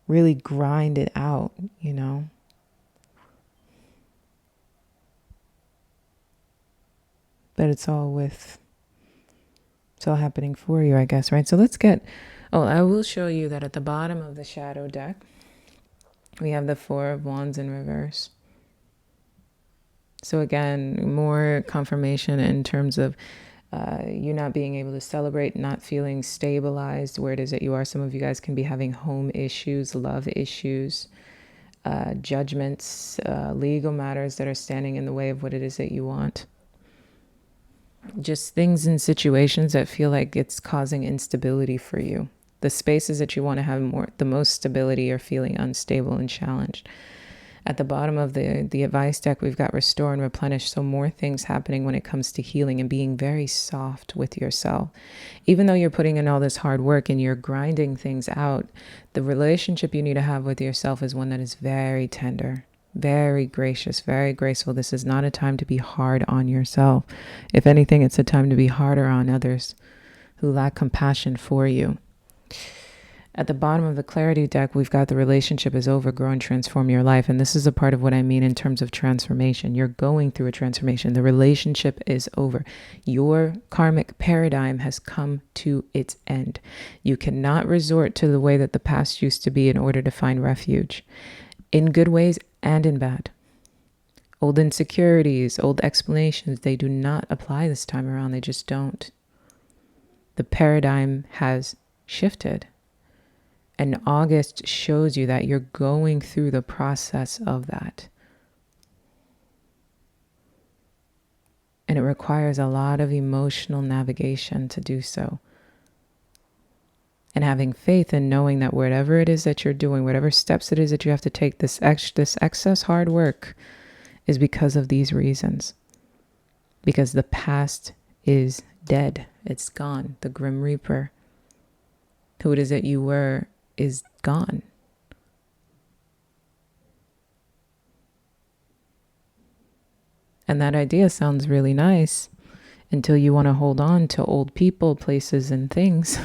really grind it out, you know? But it's all happening for you, I guess, right? So let's I will show you that at the bottom of the shadow deck, we have the 4 of Wands in reverse. So again, more confirmation in terms of you not being able to celebrate, not feeling stabilized where it is that you are. Some of you guys can be having home issues, love issues, judgments, legal matters that are standing in the way of what it is that you want. Just things and situations that feel like it's causing instability for you. The spaces that you want to have the most stability are feeling unstable and challenged. At the bottom of the advice deck, we've got restore and replenish. So more things happening when it comes to healing and being very soft with yourself. Even though you're putting in all this hard work and you're grinding things out, the relationship you need to have with yourself is one that is very tender, very gracious, very graceful. This is not a time to be hard on yourself. If anything, it's a time to be harder on others who lack compassion for you. At the bottom of the clarity deck, we've got the relationship is over, grow and transform your life. And this is a part of what I mean in terms of transformation. You're going through a transformation. The relationship is over. Your karmic paradigm has come to its end. You cannot resort to the way that the past used to be in order to find refuge, in good ways and in bad. Old insecurities, old explanations, they do not apply this time around. They just don't. The paradigm has shifted. And August shows you that you're going through the process of that. And it requires a lot of emotional navigation to do so. And having faith in knowing that whatever it is that you're doing, whatever steps it is that you have to take, this excess hard work is because of these reasons. Because the past is dead. It's gone. The Grim Reaper, who it is that you were, is gone. And that idea sounds really nice until you want to hold on to old people, places, and things.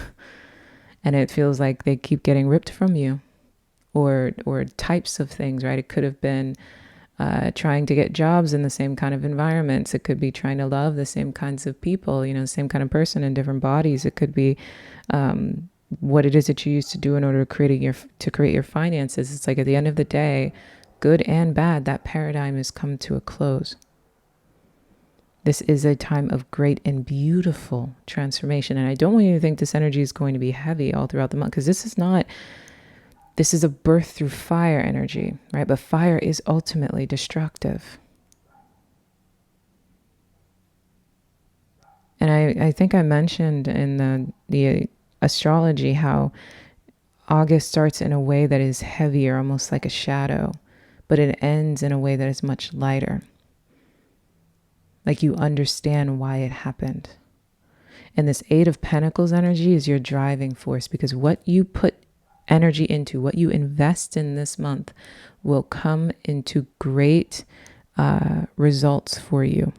And it feels like they keep getting ripped from you, or types of things, right? It could have been trying to get jobs in the same kind of environments. It could be trying to love the same kinds of people, the same kind of person in different bodies. It could be what it is that you used to do in order to create your finances. It's like at the end of the day, good and bad, that paradigm has come to a close. This is a time of great and beautiful transformation. And I don't want you to think this energy is going to be heavy all throughout the month, because this is a birth through fire energy, right? But fire is ultimately destructive. And I think I mentioned in the astrology how August starts in a way that is heavier, almost like a shadow, but it ends in a way that is much lighter. Like you understand why it happened. And this Eight of Pentacles energy is your driving force, because what you put energy into, what you invest in this month will come into great results for you.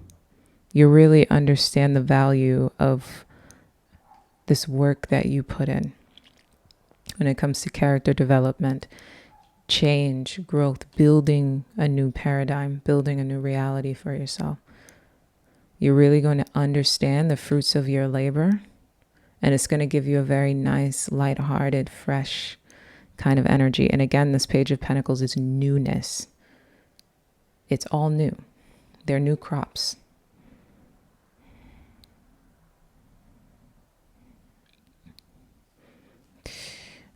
You really understand the value of this work that you put in when it comes to character development, change, growth, building a new paradigm, building a new reality for yourself. You're really going to understand the fruits of your labor, and it's going to give you a very nice, lighthearted, fresh kind of energy. And again, this Page of Pentacles is newness. It's all new. They're new crops.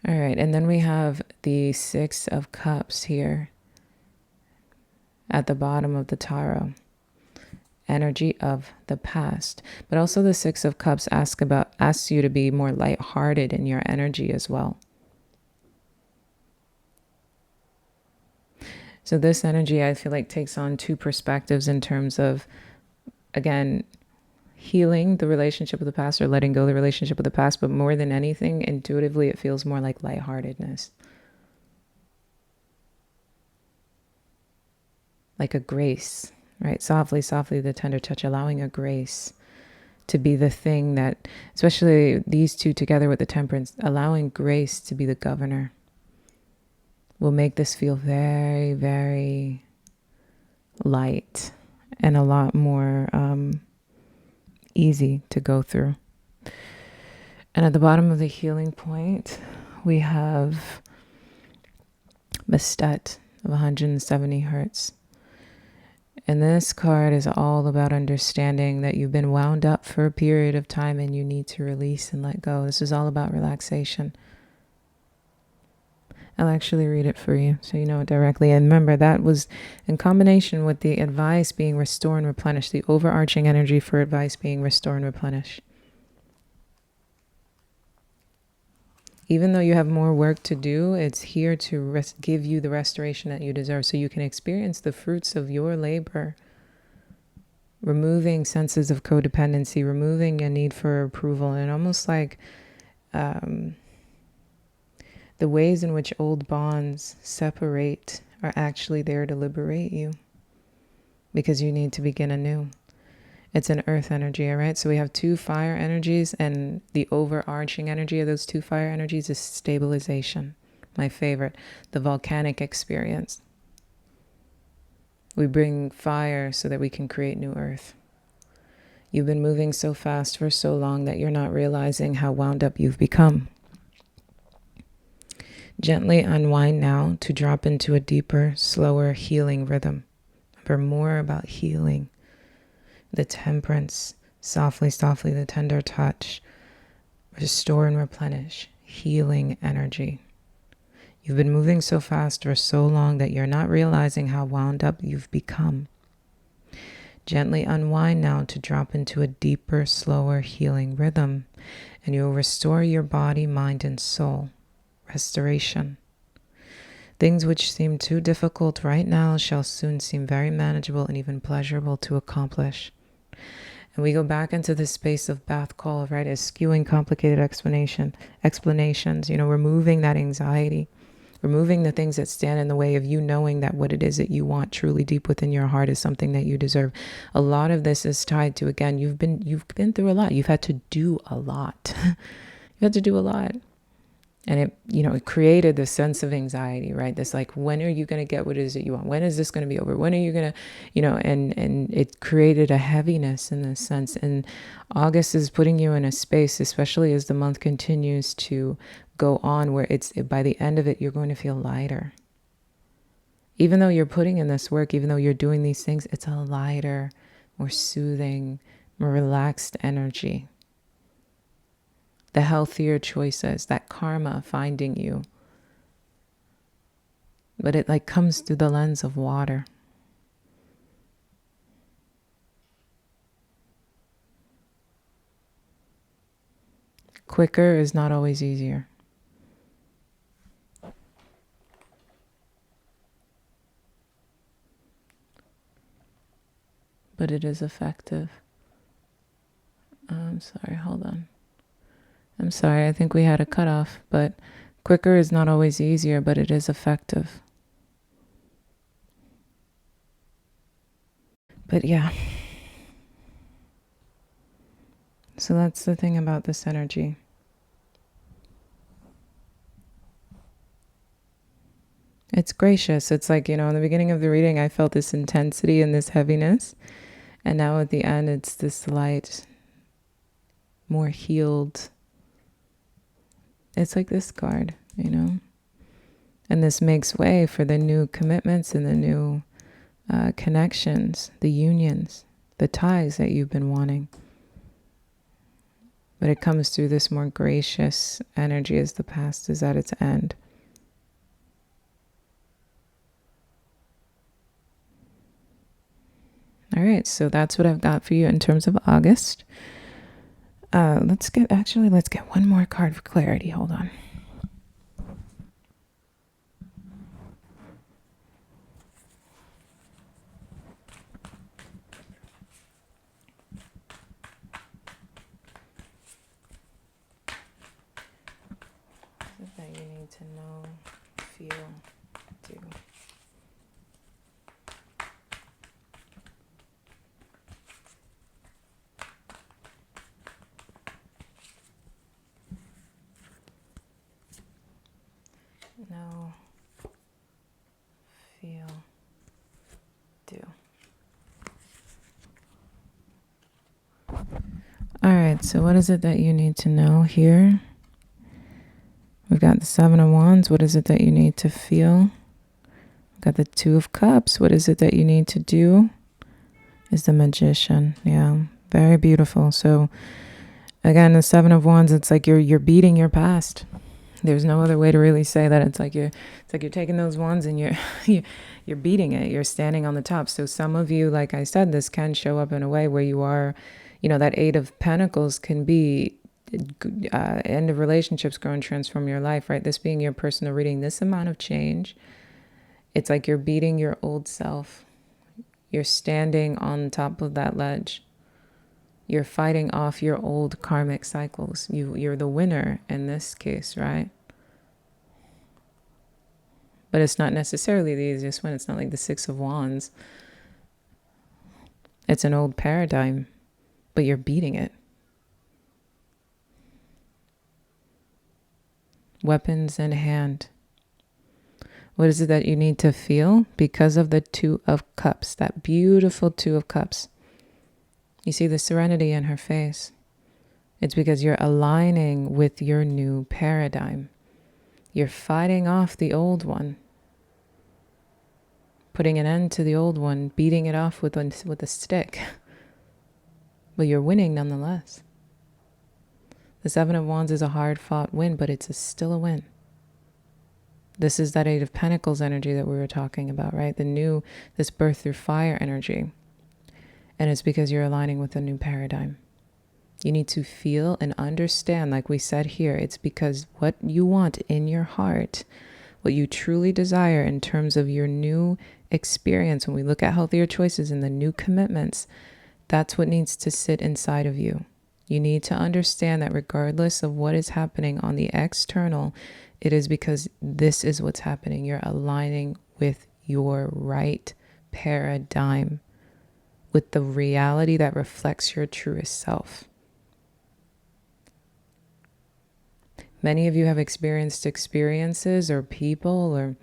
All right, and then we have the Six of Cups here at the bottom of the tarot. Energy of the past. But also the Six of Cups asks you to be more lighthearted in your energy as well. So this energy, I feel like, takes on two perspectives in terms of, again, healing the relationship with the past, or letting go of the relationship with the past. But more than anything, intuitively, it feels more like lightheartedness. Like a grace, right? Softly, softly, the tender touch, allowing a grace to be the thing that, especially these two together with the Temperance, allowing grace to be the governor will make this feel very, very light and a lot more easy to go through. And at the bottom of the healing point, we have Bastet of 170 hertz. And this card is all about understanding that you've been wound up for a period of time and you need to release and let go. This is all about relaxation. I'll actually read it for you so you know it directly. And remember, that was in combination with the advice being restore and replenish, the overarching energy for advice being restore and replenish. Even though you have more work to do, it's here to give you the restoration that you deserve so you can experience the fruits of your labor. Removing senses of codependency, removing a need for approval, and almost like the ways in which old bonds separate are actually there to liberate you, because you need to begin anew. It's an earth energy, all right? So we have two fire energies, and the overarching energy of those two fire energies is stabilization. My favorite, the volcanic experience. We bring fire so that we can create new earth. You've been moving so fast for so long that you're not realizing how wound up you've become. Gently unwind now to drop into a deeper, slower healing rhythm. Remember, more about healing. The Temperance, softly, softly, the tender touch. Restore and replenish, healing energy. You've been moving so fast for so long that you're not realizing how wound up you've become. Gently unwind now to drop into a deeper, slower healing rhythm, and you'll restore your body, mind, and soul. Restoration. Things which seem too difficult right now shall soon seem very manageable and even pleasurable to accomplish. And we go back into this space of bath call, right? As skewing complicated explanations, removing that anxiety, removing the things that stand in the way of you knowing that what it is that you want truly deep within your heart is something that you deserve. A lot of this is tied to, again, you've been through a lot. You've had to do a lot. You had to do a lot. And it, it created this sense of anxiety, right? This like, when are you going to get what it is that you want? When is this going to be over? When are you going to, and it created a heaviness in this sense. And August is putting you in a space, especially as the month continues to go on, where by the end of it, you're going to feel lighter. Even though you're putting in this work, even though you're doing these things, it's a lighter, more soothing, more relaxed energy. The healthier choices, that karma finding you. But it like comes through the lens of water. Quicker is not always easier. But it is effective. I'm sorry, hold on. I'm sorry, I think we had a cutoff, but quicker is not always easier, but it is effective. But yeah. So that's the thing about this energy. It's gracious. It's like, in the beginning of the reading, I felt this intensity and this heaviness. And now at the end, it's this light, more healed. It's like this card, And this makes way for the new commitments and the new connections, the unions, the ties that you've been wanting. But it comes through this more gracious energy as the past is at its end. All right, so that's what I've got for you in terms of August. Let's get one more card for clarity. Hold on. What is it that you need to know, feel, do? Know, feel, do. All right, so what is it that you need to know here? We've got the Seven of Wands. What is it that you need to feel? We've got the Two of Cups. What is it that you need to do? Is the Magician. Yeah, very beautiful. So again, the Seven of Wands, it's like you're beating your past. There's no other way to really say that. It's like you're taking those wands and you're beating it. You're standing on the top. So some of you, like I said, this can show up in a way where you are, that Eight of Pentacles can be end of relationships, grow and transform your life, right? This being your personal reading, this amount of change, it's like you're beating your old self. You're standing on top of that ledge. You're fighting off your old karmic cycles. You're the winner in this case, right? But it's not necessarily the easiest one. It's not like the Six of Wands. It's an old paradigm, but you're beating it. Weapons in hand. What is it that you need to feel? Because of the Two of Cups, that beautiful Two of Cups. You see the serenity in her face. It's because you're aligning with your new paradigm. You're fighting off the old one. Putting an end to the old one, beating it off with a stick. But you're winning nonetheless. The Seven of Wands is a hard-fought win, but it's still a win. This is that Eight of Pentacles energy that we were talking about, right? This birth through fire energy. And it's because you're aligning with a new paradigm. You need to feel and understand, like we said here, it's because what you want in your heart, what you truly desire in terms of your new experience, when we look at healthier choices and the new commitments, that's what needs to sit inside of you. You need to understand that regardless of what is happening on the external, it is because this is what's happening. You're aligning with your right paradigm, with the reality that reflects your truest self. Many of you have experienced experiences or people, or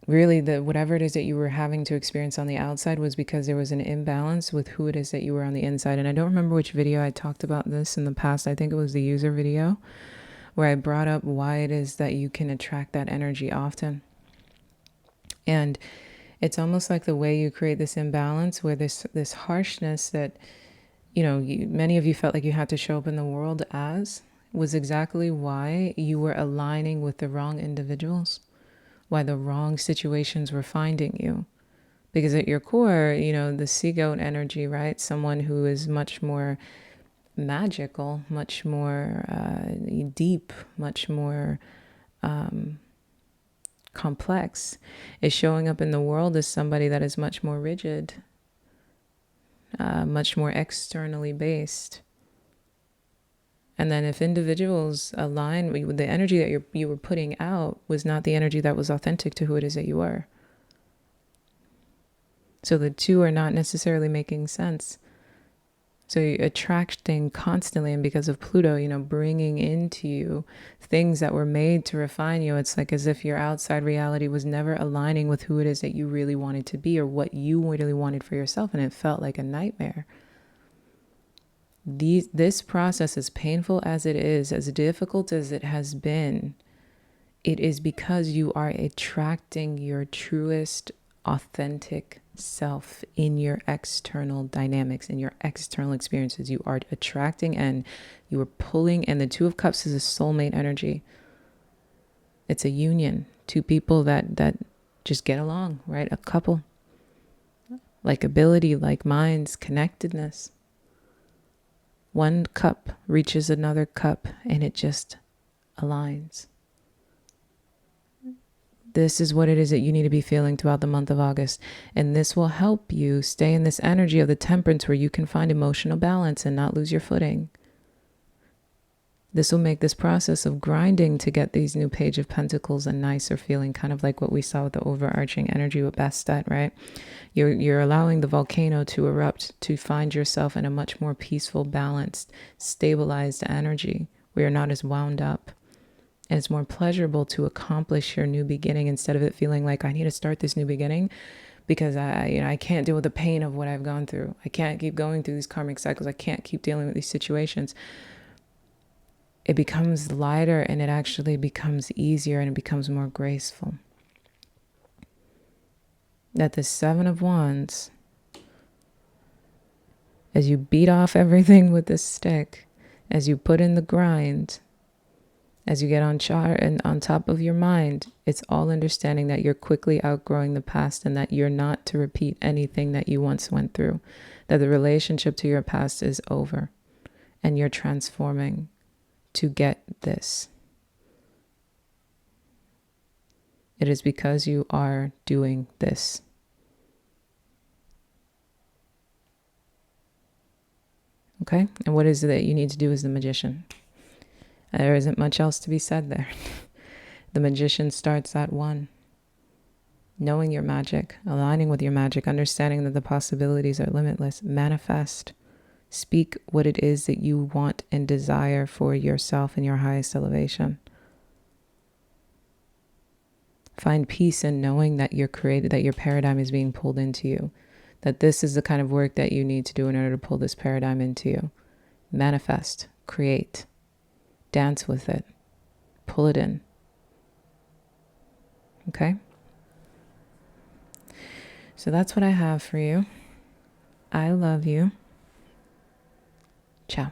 really whatever it is that you were having to experience on the outside was because there was an imbalance with who it is that you were on the inside. And I don't remember which video I talked about this in the past. I think it was the user video where I brought up why it is that you can attract that energy often. And it's almost like the way you create this imbalance where this harshness that, many of you felt like you had to show up in the world as was exactly why you were aligning with the wrong individuals, why the wrong situations were finding you. Because at your core, the SeaGoat energy, right? Someone who is much more magical, much more deep, much more complex, is showing up in the world as somebody that is much more rigid, much more externally based. And then if individuals align with the energy that you were putting out was not the energy that was authentic to who it is that you were. So the two are not necessarily making sense. So you're attracting constantly, and because of Pluto, bringing into you things that were made to refine you, it's like as if your outside reality was never aligning with who it is that you really wanted to be or what you really wanted for yourself, and it felt like a nightmare. This process, as painful as it is, as difficult as it has been, it is because you are attracting your truest, authentic self in your external dynamics, in your external experiences. You are attracting and you are pulling, and the Two of Cups is a soulmate energy. It's a union, two people that just get along, right? A couple, like ability, like minds, connectedness. One cup reaches another cup and it just aligns. This is what it is that you need to be feeling throughout the month of August. And this will help you stay in this energy of the temperance where you can find emotional balance and not lose your footing. This will make this process of grinding to get these new Page of Pentacles a nicer feeling, kind of like what we saw with the overarching energy with Bastet, right? You're allowing the volcano to erupt to find yourself in a much more peaceful, balanced, stabilized energy where you're not as wound up. And it's more pleasurable to accomplish your new beginning instead of it feeling like I need to start this new beginning because I can't deal with the pain of what I've gone through. I can't keep going through these karmic cycles. I can't keep dealing with these situations. It becomes lighter and it actually becomes easier and it becomes more graceful. That the Seven of Wands, as you beat off everything with this stick, as you put in the grind, as you get on chart and on top of your mind, it's all understanding that you're quickly outgrowing the past and that you're not to repeat anything that you once went through, that the relationship to your past is over and you're transforming to get this. It is because you are doing this. Okay? And what is it that you need to do as the magician? There isn't much else to be said there. The magician starts at 1. Knowing your magic, aligning with your magic, understanding that the possibilities are limitless. Manifest. Speak what it is that you want and desire for yourself in your highest elevation. Find peace in knowing that you're created, that your paradigm is being pulled into you. That this is the kind of work that you need to do in order to pull this paradigm into you. Manifest. Create. Dance with it. Pull it in. Okay? So that's what I have for you. I love you. Ciao.